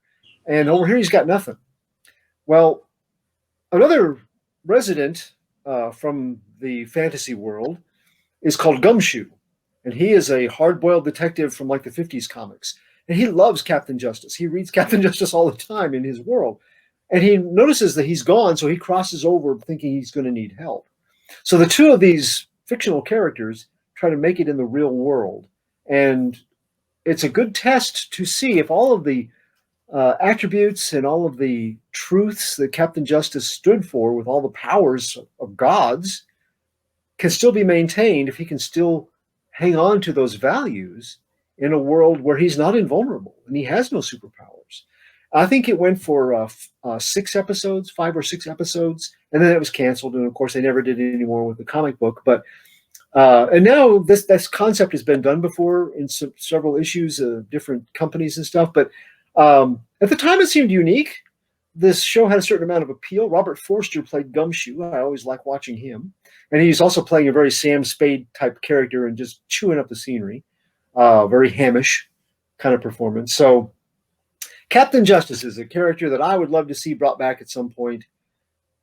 And over here he's got nothing. Well, another resident from the fantasy world is called Gumshoe. And he is a hard-boiled detective from like the 50s comics. And he loves Captain Justice. He reads Captain Justice all the time in his world. And he notices that he's gone, so he crosses over thinking he's going to need help. So the 2 of these fictional characters try to make it in the real world. And it's a good test to see if all of the attributes and all of the truths that Captain Justice stood for with all the powers of gods can still be maintained, if he can still hang on to those values in a world where he's not invulnerable and he has no superpowers. I think it went for 6 episodes, 5 or 6 episodes, and then it was canceled. And of course, they never did any more with the comic book. But and now this concept has been done before in several issues of different companies and stuff. But at the time, it seemed unique. This show had a certain amount of appeal. Robert Forster played Gumshoe. I always like watching him. And he's also playing a very Sam Spade type character and just chewing up the scenery. Very Hamish kind of performance. So Captain Justice is a character that I would love to see brought back at some point,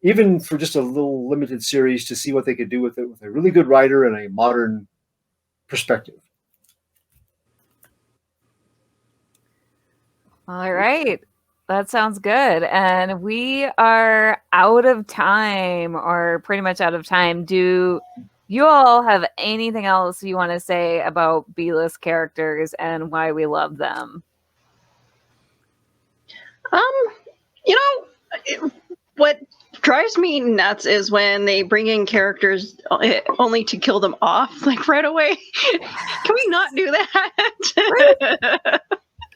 even for just a little limited series, to see what they could do with it with a really good writer and a modern perspective. All right. That sounds good. And we are out of time, or pretty much out of time. Do you all have anything else you want to say about B-list characters and why we love them? What drives me nuts is when they bring in characters only to kill them off, like right away. Can we not do that?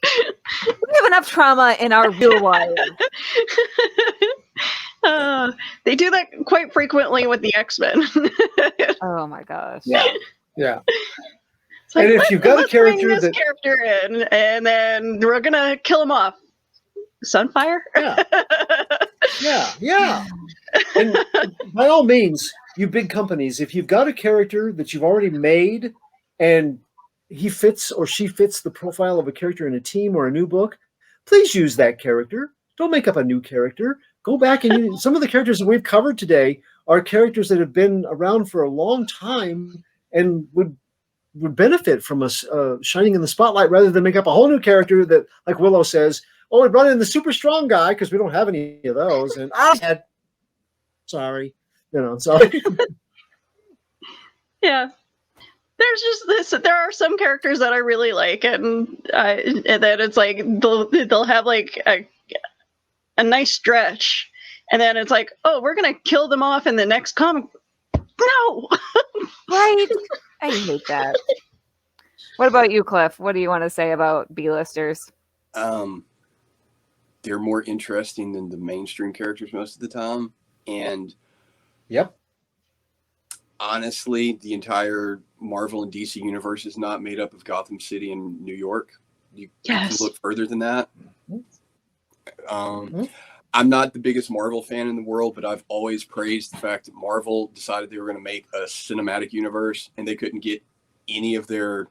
We have enough trauma in our real life. They do that quite frequently with the X-Men. Oh my gosh. Yeah. It's like, and if you've got a character this character in, and then we're gonna kill him off. Sunfire? Yeah. And by all means, you big companies, if you've got a character that you've already made and he fits or she fits the profile of a character in a team or a new book, please use that character. Don't make up a new character. Go back and some of the characters that we've covered today are characters that have been around for a long time and would benefit from us shining in the spotlight, rather than make up a whole new character that, like Willow says, oh, we brought in the super strong guy because we don't have any of those. And sorry. Yeah. There's just this. There are some characters that I really like, and then it's like they'll have like a nice stretch, and then it's like, oh, we're gonna kill them off in the next comic. No, right? I hate that. What about you, Cliff? What do you want to say about B-listers? They're more interesting than the mainstream characters most of the time, and yep. Honestly, the entire Marvel and DC universe is not made up of Gotham City and New York. You can look further than that. I'm not the biggest Marvel fan in the world, but I've always praised the fact that Marvel decided they were going to make a cinematic universe and they couldn't get any of their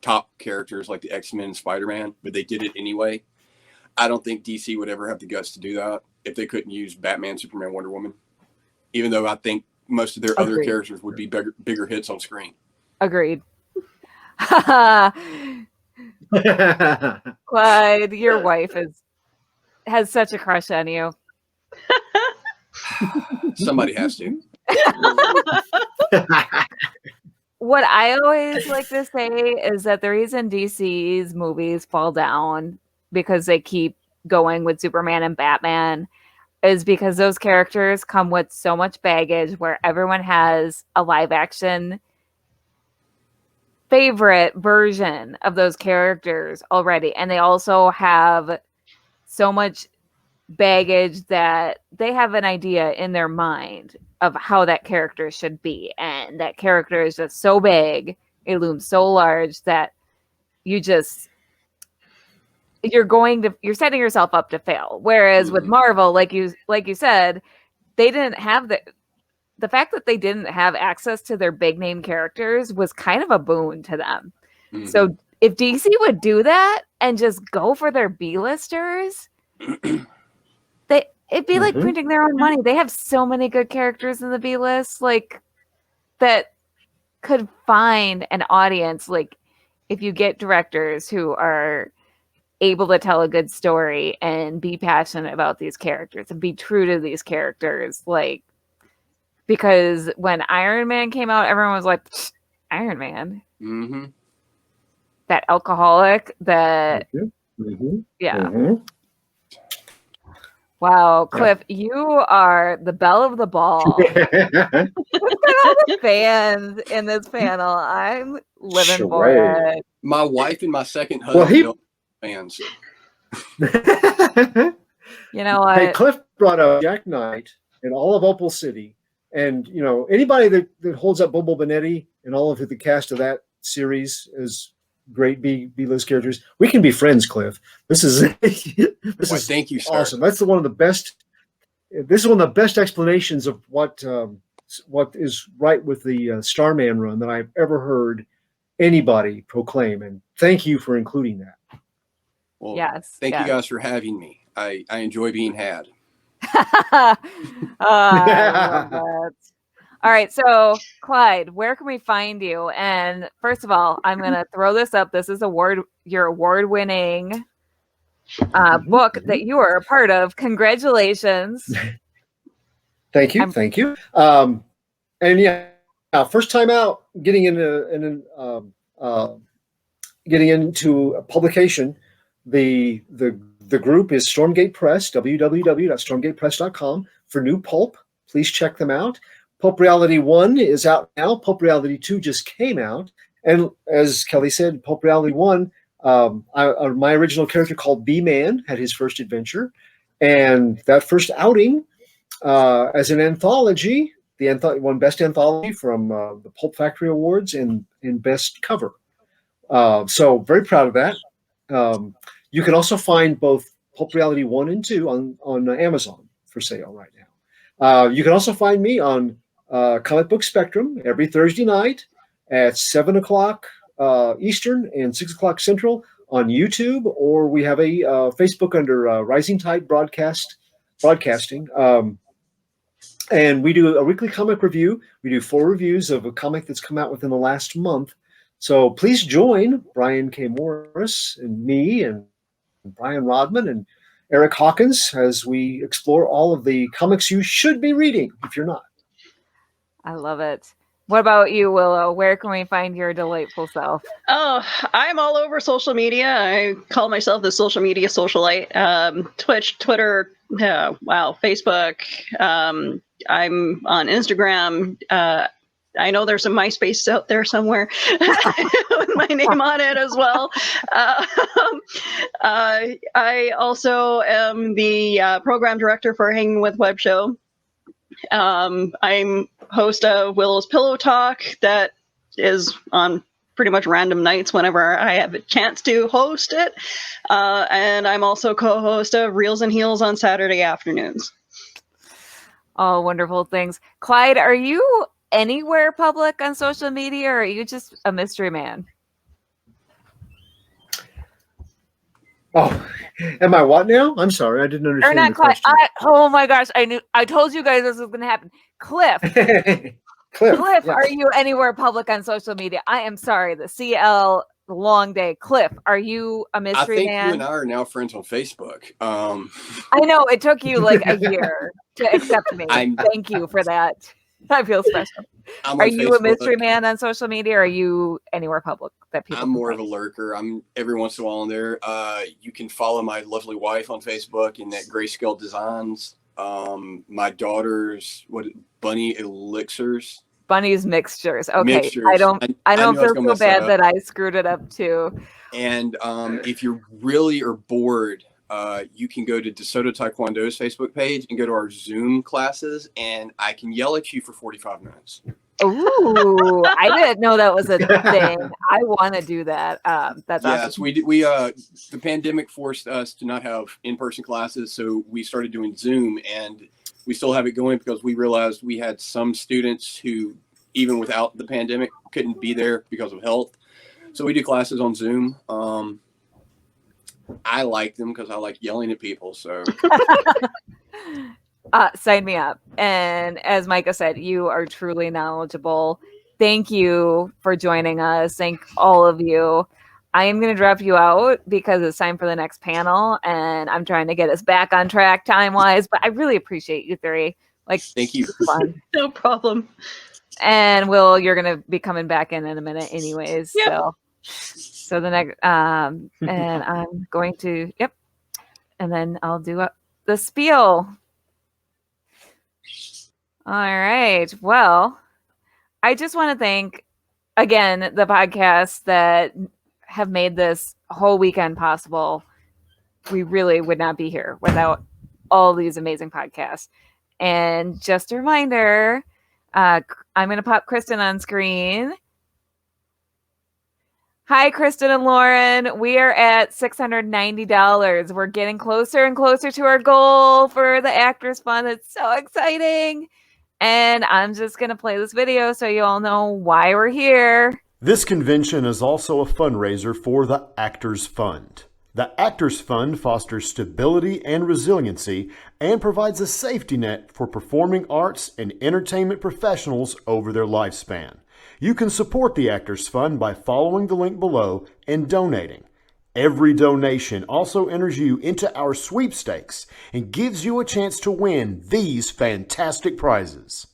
top characters like the X-Men and Spider-Man, but they did it anyway. I don't think DC would ever have the guts to do that if they couldn't use Batman, Superman, Wonder Woman, even though I think most of their other characters would be bigger hits on screen. Agreed. Clyde, your wife has such a crush on you. Somebody has to. What I always like to say is that the reason DC's movies fall down because they keep going with Superman and Batman is because those characters come with so much baggage where everyone has a live action favorite version of those characters already. And they also have so much baggage that they have an idea in their mind of how that character should be. And that character is just so big, it looms so large that you're setting yourself up to fail. Whereas with Marvel, like you said, they didn't have the fact that they didn't have access to their big name characters was kind of a boon to them. Mm-hmm. So if DC would do that and just go for their B-listers, it'd be like printing their own money. They have so many good characters in the B-list, like that could find an audience. Like if you get directors who are able to tell a good story and be passionate about these characters and be true to these characters, like, because when Iron Man came out, everyone was like, Iron Man, that alcoholic, that Wow, Cliff, you are the belle of the ball. Look at all the fans in this panel. I'm living for it. My wife and my second husband don't fans. You know what? Hey, Cliff brought up Jack Knight and all of Opal City. And, you know, anybody that holds up Bobo Benetti and all of the cast of that series is great B-list characters. We can be friends, Cliff. This is thank you, sir. Awesome. That's one of the best. This is one of the best explanations of what is right with the Starman run that I've ever heard anybody proclaim. And thank you for including that. Well, thank you guys for having me. I enjoy being had. I love that. All right, so Clyde, where can we find you? And first of all, I'm going to throw this up. This is your award-winning book that you are a part of. Congratulations! Thank you, thank you. And yeah, first time out getting into a publication. The group is Stormgate Press, www.stormgatepress.com for new pulp. Please check them out. Pulp Reality 1 is out now. Pulp Reality 2 just came out. And as Kelly said, Pulp Reality 1, my original character called B-Man had his first adventure. And that first outing as an anthology, won Best Anthology from the Pulp Factory Awards and Best Cover. So very proud of that. You can also find both Pulp Reality 1 and 2 on Amazon for sale right now. You can also find me on Comic Book Spectrum every Thursday night at 7 o'clock Eastern and 6 o'clock Central on YouTube, or we have a Facebook under Rising Tide Broadcasting. And we do a weekly comic review. We do 4 reviews of a comic that's come out within the last month. So please join Brian K. Morris and me and Brian Rodman and Eric Hawkins as we explore all of the comics you should be reading if you're not. I love it. What about you, Willow? Where can we find your delightful self? Oh, I'm all over social media. I call myself the social media socialite. Twitch, Twitter, Facebook. I'm on Instagram. I know there's some MySpace out there somewhere with my name on it as well. I also am the program director for Hanging with Web Show. I'm host of Willow's Pillow Talk that is on pretty much random nights whenever I have a chance to host it. And I'm also co-host of Reels and Heels on Saturday afternoons. All wonderful things. Clyde, are you anywhere public on social media, or are you just a mystery man? Oh, am I what now? I'm sorry, I didn't understand. Or not Clyde. Oh my gosh, I told you guys this was going to happen. Cliff, Cliff, yeah. Are you anywhere public on social media? I am sorry. The CL long day. Cliff, are you a I mystery think you man? and I are now friends on Facebook. I know it took you like a year to accept me. Thank you for that. I feel special. I'm Are on you a mystery Facebook. man on social media, or are you anywhere public that people I'm can more of find? a lurker. I'm every once in a while on there. You can follow my lovely wife on Facebook and at Grayscale Designs. My daughter's Bunny Elixirs. Bunny's mixtures. Okay. Mixtures. I don't I knew I was feel gonna so mess that bad up. that I screwed it up too. And if you really are bored, you can go to DeSoto Taekwondo's Facebook page and go to our Zoom classes, and I can yell at you for 45 minutes. Ooh, I didn't know that was a thing. I want to do that. That's Yes, awesome. we the pandemic forced us to not have in-person classes, so we started doing Zoom, and we still have it going because we realized we had some students who, even without the pandemic, couldn't be there because of health. So we do classes on Zoom. I like them because I like yelling at people. So Sign me up. And as Micah said, you are truly knowledgeable. Thank you for joining us. Thank all of you. I am going to drop you out because it's time for the next panel, and I'm trying to get us back on track time-wise. But I really appreciate you three. Like, thank you. fun. No problem. And Will, you're going to be coming back in a minute, anyways. Yep. So the next, and I'm going to, yep, and then I'll do the spiel. All right. Well, I just want to thank again the podcasts that have made this whole weekend possible. We really would not be here without all these amazing podcasts. And just a reminder, I'm going to pop Kristen on screen. Hi, Kristen and Lauren. We are at $690. We're getting closer and closer to our goal for the Actors Fund. It's so exciting. And I'm just going to play this video so you all know why we're here. This convention is also a fundraiser for the Actors Fund. The Actors Fund fosters stability and resiliency and provides a safety net for performing arts and entertainment professionals over their lifespan. You can support the Actors Fund by following the link below and donating. Every donation also enters you into our sweepstakes and gives you a chance to win these fantastic prizes.